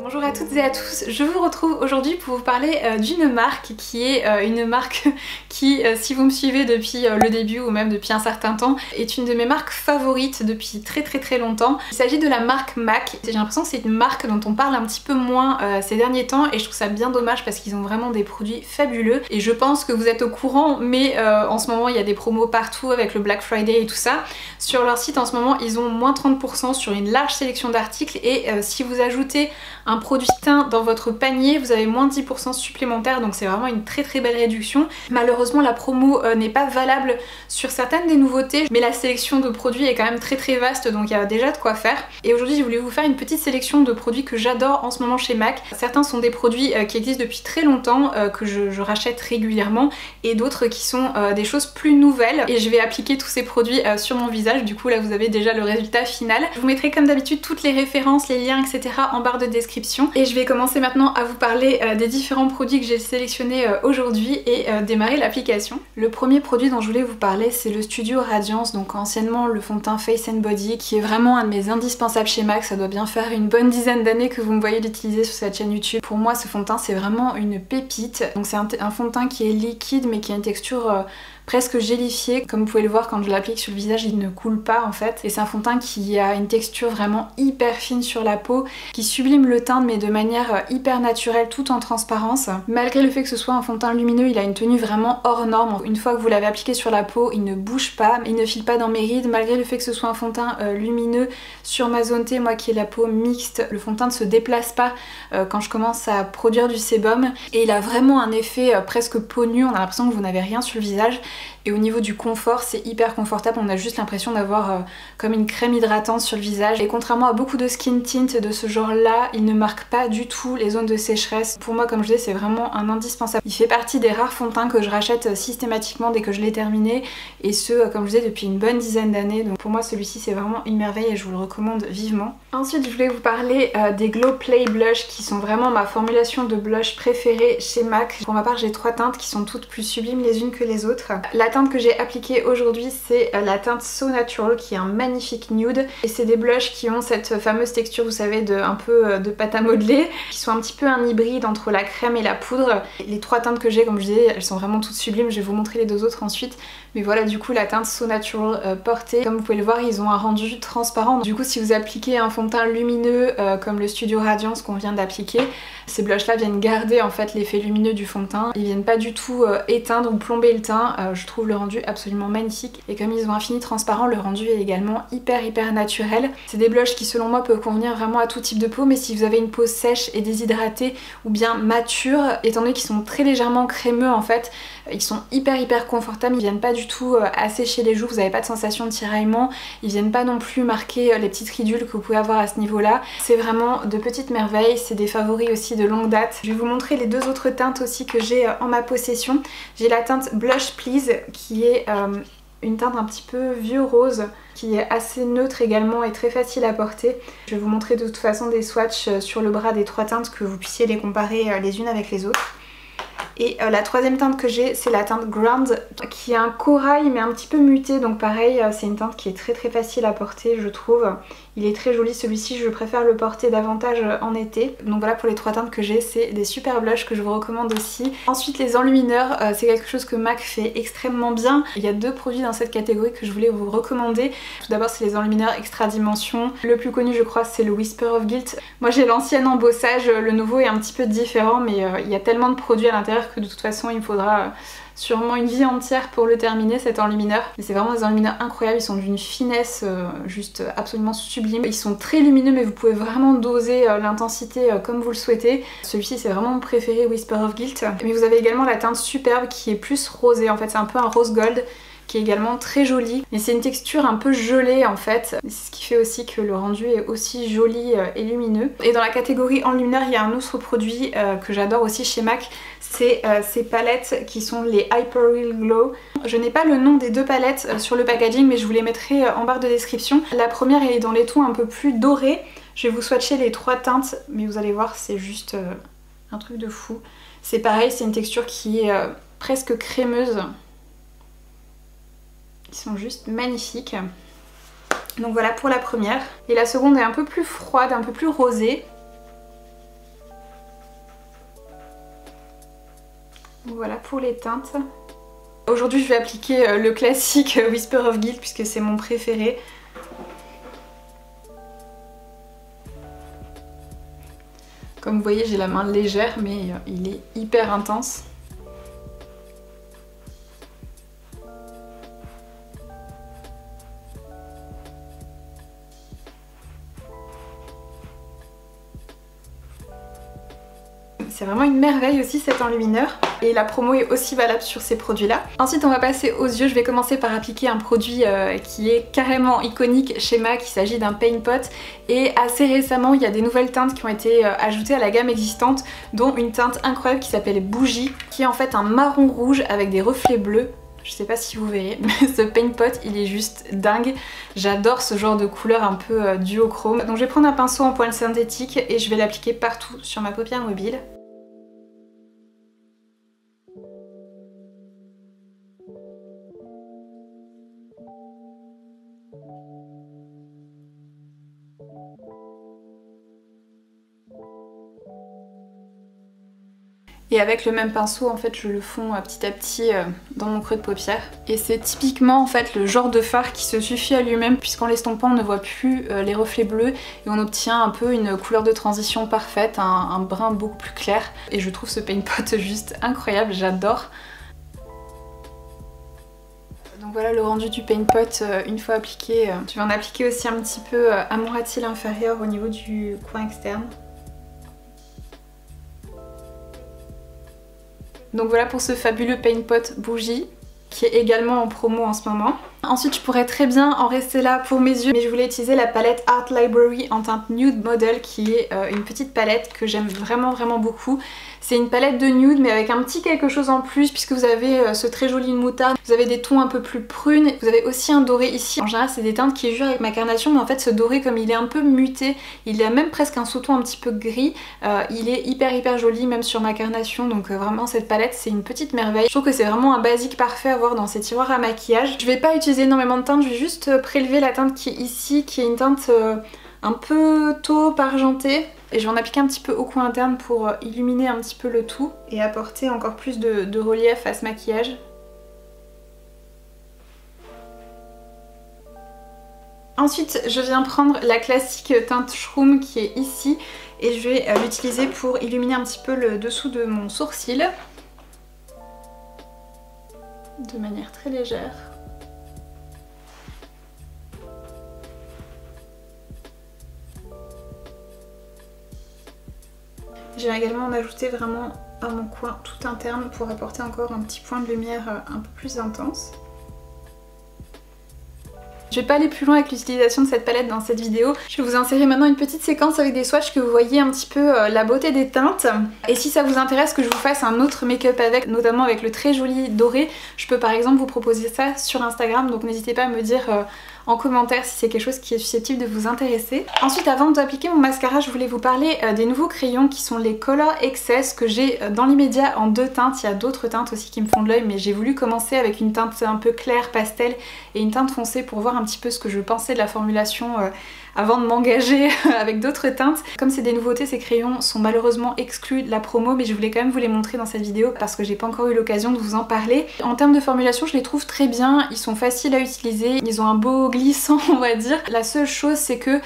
Bonjour à toutes et à tous, je vous retrouve aujourd'hui pour vous parler d'une marque qui est une marque qui, si vous me suivez depuis le début ou même depuis un certain temps, est une de mes marques favorites depuis très longtemps. Il s'agit de la marque MAC. J'ai l'impression que c'est une marque dont on parle un petit peu moins ces derniers temps et je trouve ça bien dommage parce qu'ils ont vraiment des produits fabuleux et je pense que vous êtes au courant, mais en ce moment il y a des promos partout avec le Black Friday et tout ça. Sur leur site en ce moment ils ont moins 30% sur une large sélection d'articles et si vous ajoutez un produit teint dans votre panier, vous avez moins 10% supplémentaire, donc c'est vraiment une très belle réduction. Malheureusement la promo n'est pas valable sur certaines des nouveautés, mais la sélection de produits est quand même très vaste, donc il y a déjà de quoi faire. Et aujourd'hui j'ai voulu vous faire une petite sélection de produits que j'adore en ce moment chez MAC. Certains sont des produits qui existent depuis très longtemps, que je rachète régulièrement, et d'autres qui sont des choses plus nouvelles, et je vais appliquer tous ces produits sur mon visage. Du coup là vous avez déjà le résultat final. Je vous mettrai comme d'habitude toutes les références, les liens, etc. en barre de description. Et je vais commencer maintenant à vous parler des différents produits que j'ai sélectionnés aujourd'hui et démarrer l'application. Le premier produit dont je voulais vous parler, c'est le Studio Radiance, donc anciennement le fond de teint Face and Body, qui est vraiment un de mes indispensables chez MAC. Ça doit bien faire une bonne dizaine d'années que vous me voyez l'utiliser sur cette chaîne YouTube. Pour moi ce fond de teint c'est vraiment une pépite. Donc c'est un fond de teint qui est liquide mais qui a une texture presque gélifié. Comme vous pouvez le voir, quand je l'applique sur le visage il ne coule pas en fait, et c'est un fond de teint qui a une texture vraiment hyper fine sur la peau, qui sublime le teint mais de manière hyper naturelle tout en transparence. Malgré le fait que ce soit un fond de teint lumineux, il a une tenue vraiment hors norme. Une fois que vous l'avez appliqué sur la peau, il ne bouge pas, il ne file pas dans mes rides. Malgré le fait que ce soit un fond de teint lumineux, sur ma zone T, moi qui ai la peau mixte, le fond de teint ne se déplace pas quand je commence à produire du sébum, et il a vraiment un effet presque peau nue. On a l'impression que vous n'avez rien sur le visage. Et au niveau du confort, c'est hyper confortable, on a juste l'impression d'avoir comme une crème hydratante sur le visage. Et contrairement à beaucoup de skin tint de ce genre là, il ne marque pas du tout les zones de sécheresse. Pour moi, comme je disais, c'est vraiment un indispensable. Il fait partie des rares fonds de teint que je rachète systématiquement dès que je l'ai terminé, et ce, comme je disais, depuis une bonne dizaine d'années. Donc pour moi celui-ci c'est vraiment une merveille et je vous le recommande vivement. Ensuite je voulais vous parler des Glow Play Blush, qui sont vraiment ma formulation de blush préférée chez MAC. Pour ma part j'ai trois teintes qui sont toutes plus sublimes les unes que les autres. La teinte que j'ai appliquée aujourd'hui c'est la teinte So Natural, qui est un magnifique nude, et c'est des blushs qui ont cette fameuse texture, vous savez, un peu de pâte à modeler, qui sont un petit peu un hybride entre la crème et la poudre. Les trois teintes que j'ai, comme je disais, elles sont vraiment toutes sublimes. Je vais vous montrer les deux autres ensuite, mais voilà, du coup la teinte So Natural portée, comme vous pouvez le voir, ils ont un rendu transparent. Du coup si vous appliquez un fond de teint lumineux comme le Studio Radiance qu'on vient d'appliquer, ces blushs là viennent garder en fait l'effet lumineux du fond de teint. Ils viennent pas du tout éteindre ou plomber le teint. Je trouve le rendu absolument magnifique, et comme ils ont un fini transparent, le rendu est également hyper naturel. C'est des blushs qui selon moi peuvent convenir vraiment à tout type de peau, mais si vous avez une peau sèche et déshydratée ou bien mature, étant donné qu'ils sont très légèrement crémeux en fait, ils sont hyper confortables. Ils viennent pas du tout assécher les joues, vous n'avez pas de sensation de tiraillement, ils viennent pas non plus marquer les petites ridules que vous pouvez avoir à ce niveau là. C'est vraiment de petites merveilles, c'est des favoris aussi de longue date. Je vais vous montrer les deux autres teintes aussi que j'ai en ma possession. J'ai la teinte Blush Please, qui est une teinte un petit peu vieux rose, qui est assez neutre également et très facile à porter. Je vais vous montrer de toute façon des swatchs sur le bras des trois teintes, que vous puissiez les comparer les unes avec les autres. Et la troisième teinte que j'ai, c'est la teinte Ground, qui est un corail mais un petit peu muté, donc pareil c'est une teinte qui est très facile à porter je trouve. Il est très joli celui-ci, je préfère le porter davantage en été. Donc voilà pour les trois teintes que j'ai, c'est des super blushs que je vous recommande aussi. Ensuite les enlumineurs, c'est quelque chose que MAC fait extrêmement bien. Il y a deux produits dans cette catégorie que je voulais vous recommander. Tout d'abord c'est les enlumineurs Extra Dimension. Le plus connu je crois c'est le Whisper of Guilt. Moi j'ai l'ancien embossage, le nouveau est un petit peu différent, mais il y a tellement de produits à l'intérieur que de toute façon il me faudra sûrement une vie entière pour le terminer cet enlumineur. Mais c'est vraiment des enlumineurs incroyables, ils sont d'une finesse juste absolument sublime. Ils sont très lumineux mais vous pouvez vraiment doser l'intensité comme vous le souhaitez. Celui-ci c'est vraiment mon préféré, Whisper of Guilt. Mais vous avez également la teinte Superbe qui est plus rosée, en fait c'est un peu un rose gold, qui est également très jolie, mais c'est une texture un peu gelée en fait, c'est ce qui fait aussi que le rendu est aussi joli et lumineux. Et dans la catégorie enlumineur, il y a un autre produit que j'adore aussi chez MAC, c'est ces palettes qui sont les Hyper Real Glow. Je n'ai pas le nom des deux palettes sur le packaging, mais je vous les mettrai en barre de description. La première est dans les tons un peu plus dorés. Je vais vous swatcher les trois teintes, mais vous allez voir c'est juste un truc de fou. C'est pareil, c'est une texture qui est presque crémeuse. Ils sont juste magnifiques. Donc voilà pour la première. Et la seconde est un peu plus froide, un peu plus rosée. Donc voilà pour les teintes. Aujourd'hui je vais appliquer le classique Whisper of Guilt puisque c'est mon préféré. Comme vous voyez j'ai la main légère mais il est hyper intense. C'est vraiment une merveille aussi cet enlumineur et la promo est aussi valable sur ces produits là. Ensuite on va passer aux yeux, je vais commencer par appliquer un produit qui est carrément iconique chez MAC, il s'agit d'un Paint Pot et assez récemment il y a des nouvelles teintes qui ont été ajoutées à la gamme existante dont une teinte incroyable qui s'appelle Bougie qui est en fait un marron rouge avec des reflets bleus. Je sais pas si vous verrez, mais ce Paint Pot il est juste dingue. J'adore ce genre de couleur un peu duochrome. Donc je vais prendre un pinceau en poils synthétique et je vais l'appliquer partout sur ma paupière mobile. Et avec le même pinceau en fait je le fonds petit à petit dans mon creux de paupière. Et c'est typiquement en fait le genre de fard qui se suffit à lui-même puisqu'en l'estompant on ne voit plus les reflets bleus et on obtient un peu une couleur de transition parfaite, un brun beaucoup plus clair. Et je trouve ce Paint Pot juste incroyable, j'adore. Donc voilà le rendu du Paint Pot une fois appliqué. Je vais en appliquer aussi un petit peu à mon ratil inférieur au niveau du coin externe. Donc voilà pour ce fabuleux Paint Pot Bougie qui est également en promo en ce moment. Ensuite je pourrais très bien en rester là pour mes yeux mais je voulais utiliser la palette Art Library en teinte Nude Model qui est une petite palette que j'aime vraiment beaucoup. C'est une palette de nude mais avec un petit quelque chose en plus puisque vous avez ce très joli moutarde, vous avez des tons un peu plus prunes, vous avez aussi un doré ici. En général c'est des teintes qui jouent avec ma carnation mais en fait ce doré comme il est un peu muté, il a même presque un sous-ton un petit peu gris, il est hyper joli même sur ma carnation donc vraiment cette palette c'est une petite merveille. Je trouve que c'est vraiment un basique parfait à avoir dans ces tiroirs à maquillage. Je vais pas utiliser énormément de teintes, je vais juste prélever la teinte qui est ici qui est une teinte un peu taupe argentée. Et je vais en appliquer un petit peu au coin interne pour illuminer un petit peu le tout et apporter encore plus de relief à ce maquillage. Ensuite, je viens prendre la classique teinte Shroom qui est ici et je vais l'utiliser pour illuminer un petit peu le dessous de mon sourcil. De manière très légère. Je vais également en ajouter vraiment à mon coin tout interne pour apporter encore un petit point de lumière un peu plus intense. Je vais pas aller plus loin avec l'utilisation de cette palette dans cette vidéo. Je vais vous insérer maintenant une petite séquence avec des swatchs que vous voyez un petit peu la beauté des teintes. Et si ça vous intéresse que je vous fasse un autre make-up avec, notamment avec le très joli doré, je peux par exemple vous proposer ça sur Instagram. Donc n'hésitez pas à me dire en commentaire si c'est quelque chose qui est susceptible de vous intéresser. Ensuite avant d'appliquer mon mascara je voulais vous parler des nouveaux crayons qui sont les Color Excess que j'ai dans l'immédiat en deux teintes. Il y a d'autres teintes aussi qui me font de l'œil mais j'ai voulu commencer avec une teinte un peu claire pastel et une teinte foncée pour voir un petit peu ce que je pensais de la formulation avant de m'engager avec d'autres teintes. Comme c'est des nouveautés, ces crayons sont malheureusement exclus de la promo mais je voulais quand même vous les montrer dans cette vidéo parce que j'ai pas encore eu l'occasion de vous en parler. En termes de formulation je les trouve très bien, ils sont faciles à utiliser, ils ont un beau glissant on va dire. La seule chose c'est que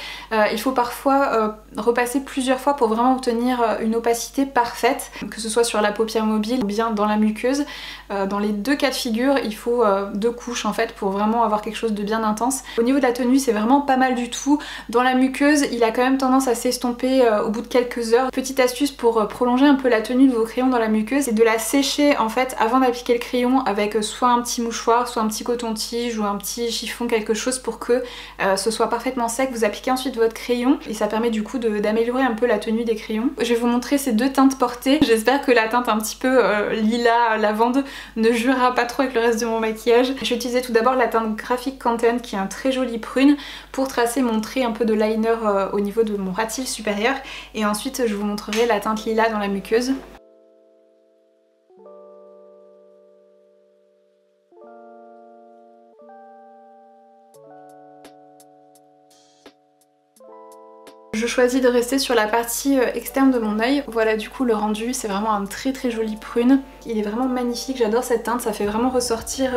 il faut parfois repasser plusieurs fois pour vraiment obtenir une opacité parfaite, que ce soit sur la paupière mobile ou bien dans la muqueuse. Dans les deux cas de figure il faut deux couches en fait pour vraiment avoir quelque chose de bien intense. Au niveau de la tenue c'est vraiment pas mal du tout. Dans la muqueuse il a quand même tendance à s'estomper au bout de quelques heures. Petite astuce pour prolonger un peu la tenue de vos crayons dans la muqueuse, c'est de la sécher en fait avant d'appliquer le crayon avec soit un petit mouchoir, soit un petit coton-tige ou un petit chiffon, quelque chose pour que ce soit parfaitement sec. Vous appliquez ensuite votre crayon et ça permet du coup d'améliorer un peu la tenue des crayons. Je vais vous montrer ces deux teintes portées. J'espère que la teinte un petit peu lilas, lavande ne jouera pas trop avec le reste de mon maquillage. Je vais utiliser tout d'abord la teinte Graphic Content qui est un très joli prune pour tracer mon trait un peu de liner au niveau de mon ratil supérieur et ensuite je vous montrerai la teinte lilas dans la muqueuse. Je choisis de rester sur la partie externe de mon œil. Voilà du coup le rendu, c'est vraiment un très joli prune. Il est vraiment magnifique, j'adore cette teinte, ça fait vraiment ressortir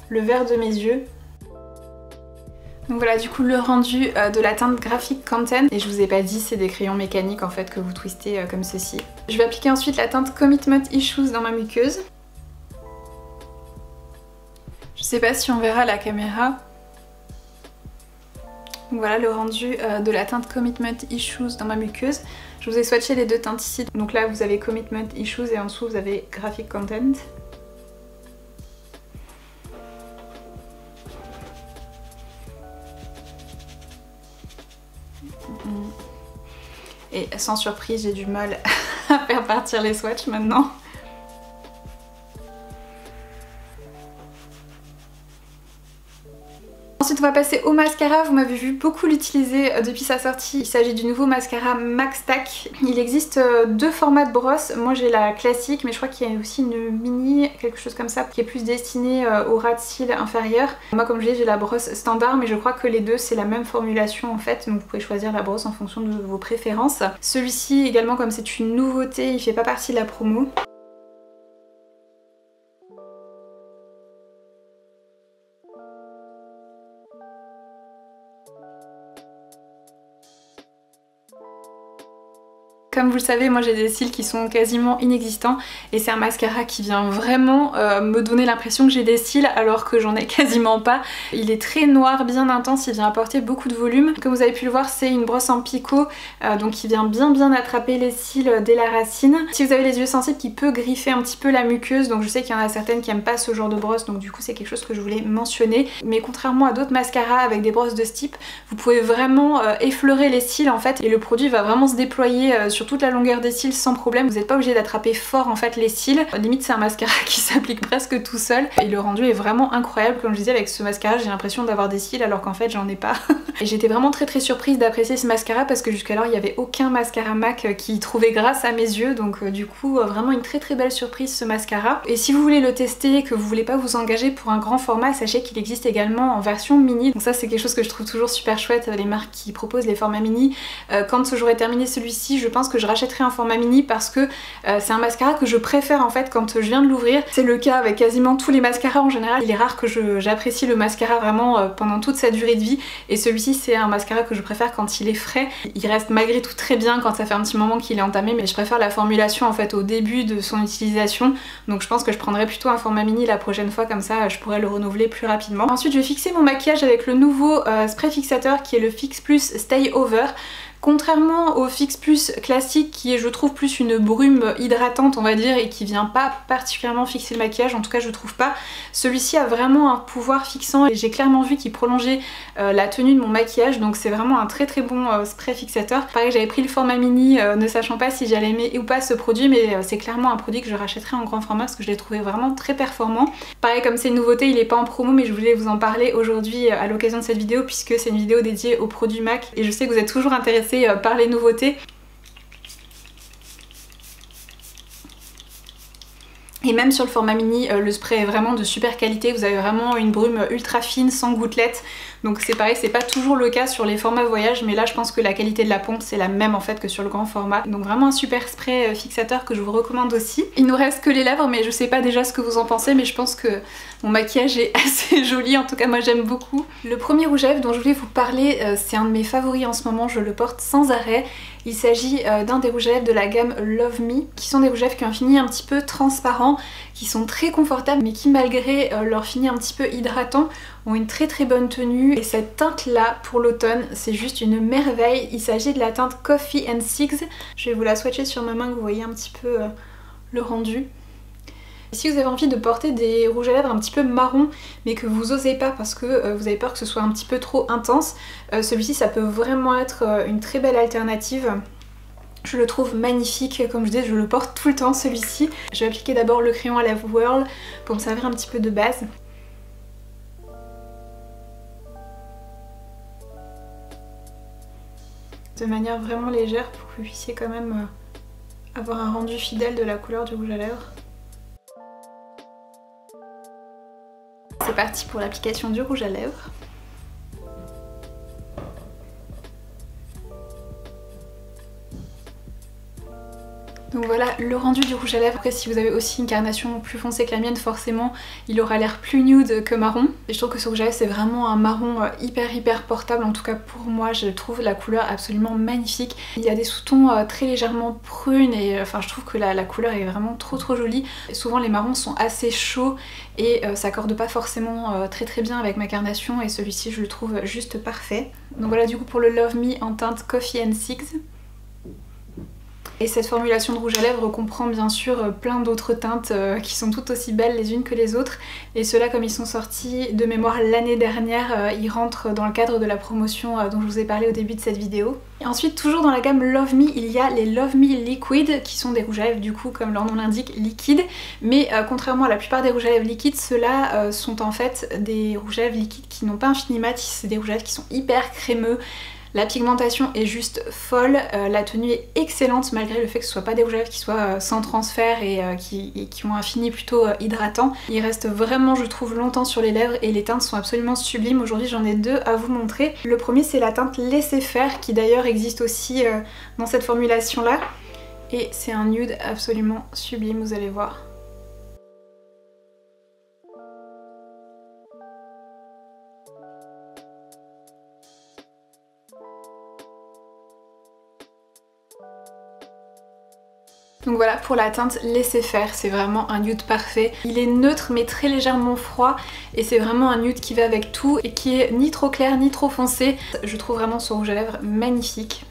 le vert de mes yeux. Donc voilà du coup le rendu de la teinte Graphic Content. Et je vous ai pas dit, c'est des crayons mécaniques en fait que vous twistez comme ceci. Je vais appliquer ensuite la teinte Commitment Issues dans ma muqueuse. Je sais pas si on verra à la caméra. Donc voilà le rendu de la teinte Commitment Issues dans ma muqueuse. Je vous ai swatché les deux teintes ici. Donc là vous avez Commitment Issues et en dessous vous avez Graphic Content. Et sans surprise, j'ai du mal à faire partir les swatchs maintenant. Ensuite on va passer au mascara, vous m'avez vu beaucoup l'utiliser depuis sa sortie. Il s'agit du nouveau mascara Max Tack. Il existe deux formats de brosse, moi j'ai la classique mais je crois qu'il y a aussi une mini, quelque chose comme ça, qui est plus destinée au ras de cils inférieur. Moi comme je dis j'ai la brosse standard mais je crois que les deux c'est la même formulation en fait, donc vous pouvez choisir la brosse en fonction de vos préférences. Celui-ci également comme c'est une nouveauté, il fait pas partie de la promo. Comme vous le savez, moi j'ai des cils qui sont quasiment inexistants et c'est un mascara qui vient vraiment me donner l'impression que j'ai des cils alors que j'en ai quasiment pas. Il est très noir, bien intense, il vient apporter beaucoup de volume. Comme vous avez pu le voir, c'est une brosse en picot, donc il vient bien attraper les cils dès la racine. Si vous avez les yeux sensibles, qui peut griffer un petit peu la muqueuse, donc je sais qu'il y en a certaines qui aiment pas ce genre de brosse, donc du coup c'est quelque chose que je voulais mentionner. Mais contrairement à d'autres mascaras avec des brosses de ce type, vous pouvez vraiment effleurer les cils en fait et le produit va vraiment se déployer sur toute la longueur des cils sans problème. Vous n'êtes pas obligé d'attraper fort en fait les cils. Limite c'est un mascara qui s'applique presque tout seul et le rendu est vraiment incroyable. Comme je disais, avec ce mascara j'ai l'impression d'avoir des cils alors qu'en fait j'en ai pas. Et j'étais vraiment très surprise d'apprécier ce mascara parce que jusqu'alors il n'y avait aucun mascara MAC qui trouvait grâce à mes yeux, donc du coup vraiment une très belle surprise ce mascara. Et si vous voulez le tester et que vous voulez pas vous engager pour un grand format, sachez qu'il existe également en version mini. Donc ça c'est quelque chose que je trouve toujours super chouette, les marques qui proposent les formats mini. Quand j'aurai terminé celui-ci, je pense que je rachèterai un format mini parce que c'est un mascara que je préfère en fait quand je viens de l'ouvrir. C'est le cas avec quasiment tous les mascaras en général. Il est rare que j'apprécie le mascara vraiment pendant toute sa durée de vie et celui-ci c'est un mascara que je préfère quand il est frais. Il reste malgré tout très bien quand ça fait un petit moment qu'il est entamé, mais je préfère la formulation en fait au début de son utilisation, donc je pense que je prendrai plutôt un format mini la prochaine fois, comme ça je pourrais le renouveler plus rapidement. Ensuite je vais fixer mon maquillage avec le nouveau spray fixateur qui est le Fix Plus Stay Over. Contrairement au Fix Plus classique qui est je trouve plus une brume hydratante on va dire et qui vient pas particulièrement fixer le maquillage, en tout cas je trouve pas, celui-ci a vraiment un pouvoir fixant et j'ai clairement vu qu'il prolongeait la tenue de mon maquillage, donc c'est vraiment un très bon spray fixateur. Pareil j'avais pris le format mini ne sachant pas si j'allais aimer ou pas ce produit, mais c'est clairement un produit que je rachèterai en grand format parce que je l'ai trouvé vraiment très performant. Pareil comme c'est une nouveauté, il est pas en promo mais je voulais vous en parler aujourd'hui à l'occasion de cette vidéo puisque c'est une vidéo dédiée aux produits MAC et je sais que vous êtes toujours intéressés par les nouveautés. Et même sur le format mini, le spray est vraiment de super qualité, vous avez vraiment une brume ultra fine, sans gouttelettes. Donc c'est pareil, c'est pas toujours le cas sur les formats voyage, mais là je pense que la qualité de la pompe c'est la même en fait que sur le grand format. Donc vraiment un super spray fixateur que je vous recommande aussi. Il nous reste que les lèvres, mais je sais pas déjà ce que vous en pensez, mais je pense que mon maquillage est assez joli, en tout cas moi j'aime beaucoup. Le premier rouge à lèvres dont je voulais vous parler, c'est un de mes favoris en ce moment, je le porte sans arrêt. Il s'agit d'un des rouges à lèvres de la gamme Love Me, qui sont des rouges à lèvres qui ont un fini un petit peu transparent, qui sont très confortables mais qui malgré leur fini un petit peu hydratant ont une très bonne tenue. Et cette teinte là pour l'automne c'est juste une merveille. Il s'agit de la teinte Coffee and Six. Je vais vous la swatcher sur ma main que vous voyez un petit peu le rendu. Si vous avez envie de porter des rouges à lèvres un petit peu marron mais que vous osez pas parce que vous avez peur que ce soit un petit peu trop intense, celui-ci ça peut vraiment être une très belle alternative. Je le trouve magnifique, comme je disais je le porte tout le temps celui-ci. Je vais appliquer d'abord le crayon à lèvres Whirl pour me servir un petit peu de base. De manière vraiment légère pour que vous puissiez quand même avoir un rendu fidèle de la couleur du rouge à lèvres. C'est parti pour l'application du rouge à lèvres. Donc voilà le rendu du rouge à lèvres. Après si vous avez aussi une carnation plus foncée que la mienne, forcément il aura l'air plus nude que marron. Et je trouve que ce rouge à lèvres c'est vraiment un marron hyper portable, en tout cas pour moi. Je trouve la couleur absolument magnifique. Il y a des sous-tons très légèrement prunes et enfin je trouve que la couleur est vraiment trop jolie. Et souvent les marrons sont assez chauds et ça accorde pas forcément très bien avec ma carnation, et celui-ci je le trouve juste parfait. Donc voilà du coup pour le Love Me en teinte Coffee and Six. Et cette formulation de rouge à lèvres comprend bien sûr plein d'autres teintes qui sont toutes aussi belles les unes que les autres. Et ceux-là, comme ils sont sortis de mémoire l'année dernière, ils rentrent dans le cadre de la promotion dont je vous ai parlé au début de cette vidéo. Et ensuite, toujours dans la gamme Love Me, il y a les Love Me Liquid qui sont des rouges à lèvres du coup, comme leur nom l'indique, liquides. Mais contrairement à la plupart des rouges à lèvres liquides, ceux-là sont en fait des rouges à lèvres liquides qui n'ont pas un fini mat, c'est des rouges à lèvres qui sont hyper crémeux. La pigmentation est juste folle, la tenue est excellente malgré le fait que ce soit pas des rouges à lèvres qui soient sans transfert et qui ont un fini plutôt hydratant. Ils restent vraiment, je trouve, longtemps sur les lèvres et les teintes sont absolument sublimes. Aujourd'hui j'en ai deux à vous montrer. Le premier c'est la teinte Laisser faire qui d'ailleurs existe aussi dans cette formulation là. Et c'est un nude absolument sublime, vous allez voir. Donc voilà pour la teinte Laisser faire, c'est vraiment un nude parfait. Il est neutre mais très légèrement froid et c'est vraiment un nude qui va avec tout et qui est ni trop clair ni trop foncé. Je trouve vraiment ce rouge à lèvres magnifique.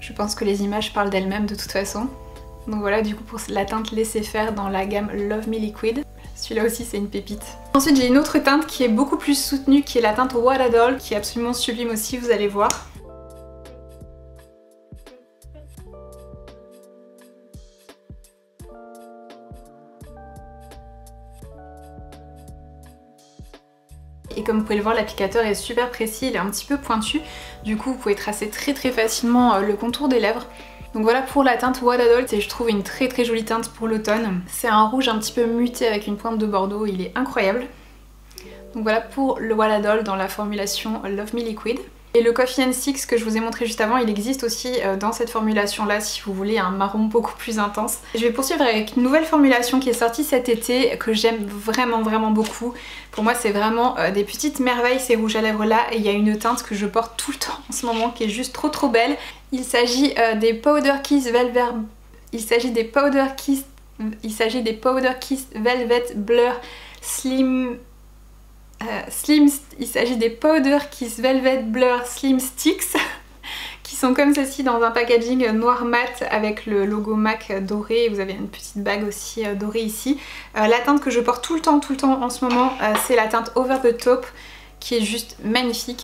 Je pense que les images parlent d'elles-mêmes de toute façon. Donc voilà du coup pour la teinte Laisser faire dans la gamme Love Me Liquid. Celui-là aussi c'est une pépite. Ensuite j'ai une autre teinte qui est beaucoup plus soutenue qui est la teinte What a Doll qui est absolument sublime aussi, vous allez voir. Et comme vous pouvez le voir, l'applicateur est super précis, il est un petit peu pointu. Du coup, vous pouvez tracer très facilement le contour des lèvres. Donc voilà pour la teinte What a Doll, c'est je trouve une très jolie teinte pour l'automne. C'est un rouge un petit peu muté avec une pointe de bordeaux, il est incroyable. Donc voilà pour le What a Doll dans la formulation Love Me Liquid. Et le Coffee and Six que je vous ai montré juste avant, il existe aussi dans cette formulation là si vous voulez un marron beaucoup plus intense. Je vais poursuivre avec une nouvelle formulation qui est sortie cet été que j'aime vraiment beaucoup. Pour moi c'est vraiment des petites merveilles ces rouges à lèvres là, et il y a une teinte que je porte tout le temps en ce moment qui est juste trop belle. Il s'agit des Powder Kiss Velvet... Il s'agit des Powder Kiss Velvet Blur Slim... il s'agit des Powder Kiss Velvet Blur Slim Sticks qui sont comme ceci dans un packaging noir mat avec le logo MAC doré. Vous avez une petite bague aussi dorée ici. La teinte que je porte tout le temps en ce moment, c'est la teinte Over the Top qui est juste magnifique.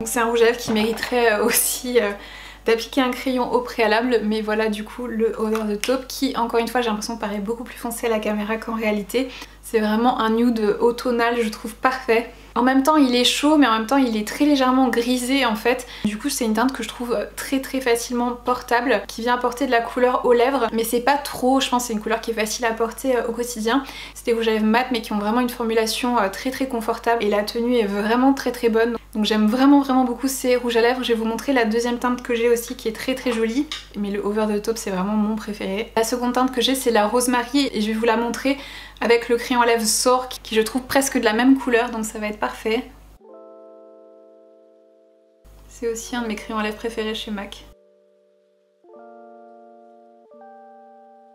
C'est un rouge à lèvres qui mériterait aussi d'appliquer un crayon au préalable, mais voilà du coup le Over the Top qui encore une fois j'ai l'impression paraît beaucoup plus foncé à la caméra qu'en réalité. C'est vraiment un nude automnal, je trouve parfait. En même temps il est chaud mais en même temps il est très légèrement grisé en fait. Du coup c'est une teinte que je trouve très facilement portable, qui vient apporter de la couleur aux lèvres, mais c'est pas trop, je pense que c'est une couleur qui est facile à porter au quotidien. C'est des rouges à lèvres mat mais qui ont vraiment une formulation très confortable et la tenue est vraiment très bonne. Donc j'aime vraiment beaucoup ces rouges à lèvres. Je vais vous montrer la deuxième teinte que j'ai aussi qui est très jolie, mais le Over the Top c'est vraiment mon préféré. La seconde teinte que j'ai c'est la Rosemary et je vais vous la montrer avec le crayon à lèvres Soar qui je trouve presque de la même couleur, donc ça va être parfait. C'est aussi un de mes crayons à lèvres préférés chez MAC.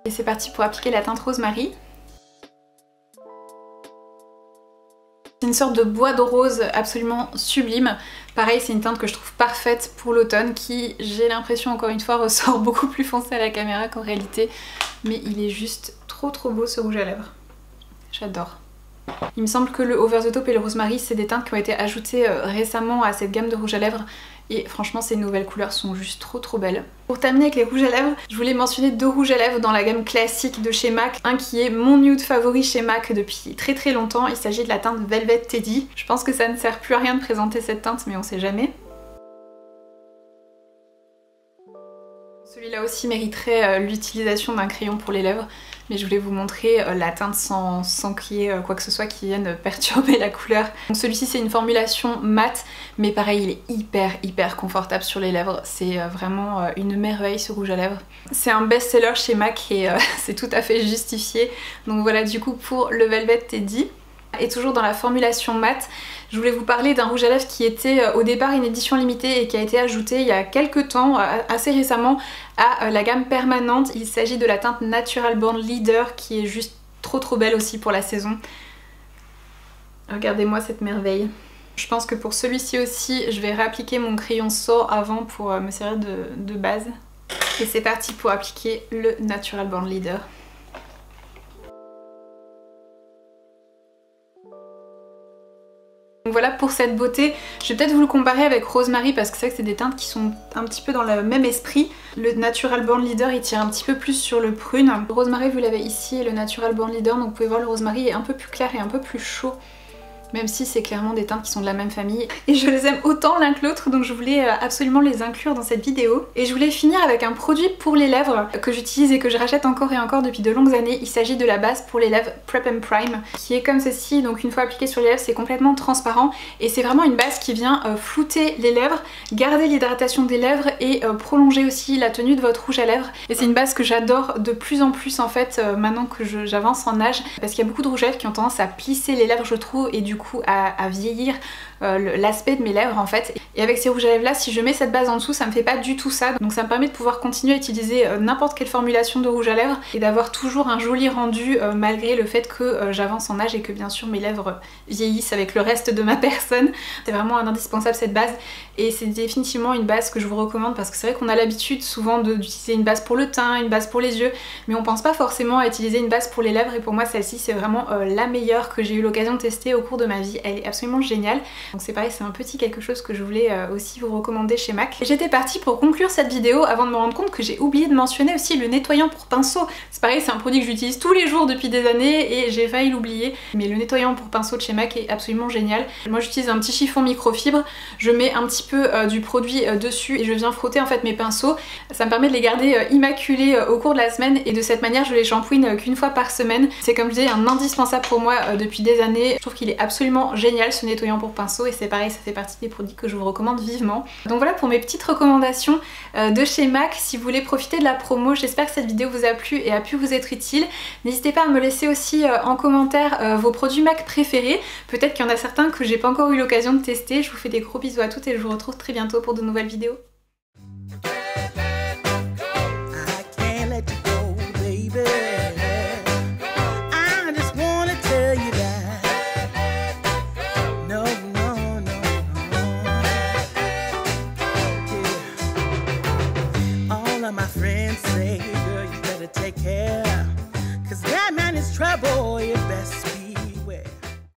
Et c'est parti pour appliquer la teinte Rosemary. C'est une sorte de bois de rose absolument sublime. Pareil, c'est une teinte que je trouve parfaite pour l'automne qui, j'ai l'impression encore une fois, ressort beaucoup plus foncé à la caméra qu'en réalité. Mais il est juste trop beau ce rouge à lèvres. J'adore. Il me semble que le Over the Top et le Rosemary, c'est des teintes qui ont été ajoutées récemment à cette gamme de rouge à lèvres. Et franchement, ces nouvelles couleurs sont juste trop belles. Pour terminer avec les rouges à lèvres, je voulais mentionner deux rouges à lèvres dans la gamme classique de chez MAC. Un qui est mon nude favori chez MAC depuis très longtemps. Il s'agit de la teinte Velvet Teddy. Je pense que ça ne sert plus à rien de présenter cette teinte, mais on sait jamais. Celui-là aussi mériterait l'utilisation d'un crayon pour les lèvres. mais je voulais vous montrer la teinte sans qu'il y ait quoi que ce soit qui vienne perturber la couleur. Donc celui-ci c'est une formulation mat, mais pareil il est hyper confortable sur les lèvres, c'est vraiment une merveille ce rouge à lèvres. C'est un best-seller chez MAC et c'est tout à fait justifié. Donc voilà du coup pour le Velvet Teddy. Et toujours dans la formulation mat, je voulais vous parler d'un rouge à lèvres qui était au départ une édition limitée et qui a été ajouté il y a quelques temps, assez récemment, à la gamme permanente. Il s'agit de la teinte Natural Born Leader qui est juste trop belle aussi pour la saison. Regardez-moi cette merveille. Je pense que pour celui-ci aussi, je vais réappliquer mon crayon So avant pour me servir de base. Et c'est parti pour appliquer le Natural Born Leader. Donc voilà pour cette beauté. Je vais peut-être vous le comparer avec Rosemary parce que c'est vrai que c'est des teintes qui sont un petit peu dans le même esprit. Le Natural Born Leader il tire un petit peu plus sur le prune. Le Rosemary vous l'avez ici et le Natural Born Leader, donc vous pouvez voir le Rosemary est un peu plus clair et un peu plus chaud. Même si c'est clairement des teintes qui sont de la même famille. Et je les aime autant l'un que l'autre, donc je voulais absolument les inclure dans cette vidéo. Et je voulais finir avec un produit pour les lèvres que j'utilise et que je rachète encore et encore depuis de longues années. Il s'agit de la base pour les lèvres Prep and Prime, qui est comme ceci. Donc une fois appliqué sur les lèvres, c'est complètement transparent. Et c'est vraiment une base qui vient flouter les lèvres, garder l'hydratation des lèvres et prolonger aussi la tenue de votre rouge à lèvres. Et c'est une base que j'adore de plus en plus en fait, maintenant que j'avance en âge. Parce qu'il y a beaucoup de rouges à lèvres qui ont tendance à plisser les lèvres je trouve, et du coup à vieillir l'aspect de mes lèvres en fait. Et avec ces rouges à lèvres là, si je mets cette base en dessous, ça me fait pas du tout ça. Donc ça me permet de pouvoir continuer à utiliser n'importe quelle formulation de rouge à lèvres et d'avoir toujours un joli rendu malgré le fait que j'avance en âge et que bien sûr mes lèvres vieillissent avec le reste de ma personne. C'est vraiment un indispensable cette base et c'est définitivement une base que je vous recommande parce que c'est vrai qu'on a l'habitude souvent d'utiliser une base pour le teint, une base pour les yeux, mais on pense pas forcément à utiliser une base pour les lèvres et pour moi celle-ci c'est vraiment la meilleure que j'ai eu l'occasion de tester au cours de ma vie. Elle est absolument géniale. Donc c'est pareil, c'est un petit quelque chose que je voulais aussi vous recommander chez MAC. J'étais partie pour conclure cette vidéo avant de me rendre compte que j'ai oublié de mentionner aussi le nettoyant pour pinceau. C'est pareil, c'est un produit que j'utilise tous les jours depuis des années et j'ai failli l'oublier. Mais le nettoyant pour pinceau de chez MAC est absolument génial. Moi j'utilise un petit chiffon microfibre, je mets un petit peu du produit dessus et je viens frotter en fait mes pinceaux. Ça me permet de les garder immaculés au cours de la semaine et de cette manière je les shampouine qu'une fois par semaine. C'est comme je disais un indispensable pour moi depuis des années. Je trouve qu'il est absolument génial ce nettoyant pour pinceau et c'est pareil, ça fait partie des produits que je vous recommande vivement. Donc voilà pour mes petites recommandations de chez MAC. Si vous voulez profiter de la promo, j'espère que cette vidéo vous a plu et a pu vous être utile. N'hésitez pas à me laisser aussi en commentaire vos produits MAC préférés. Peut-être qu'il y en a certains que j'ai pas encore eu l'occasion de tester. Je vous fais des gros bisous à toutes et je vous retrouve très bientôt pour de nouvelles vidéos. My friends say, girl, you better take care, 'cause that man is trouble.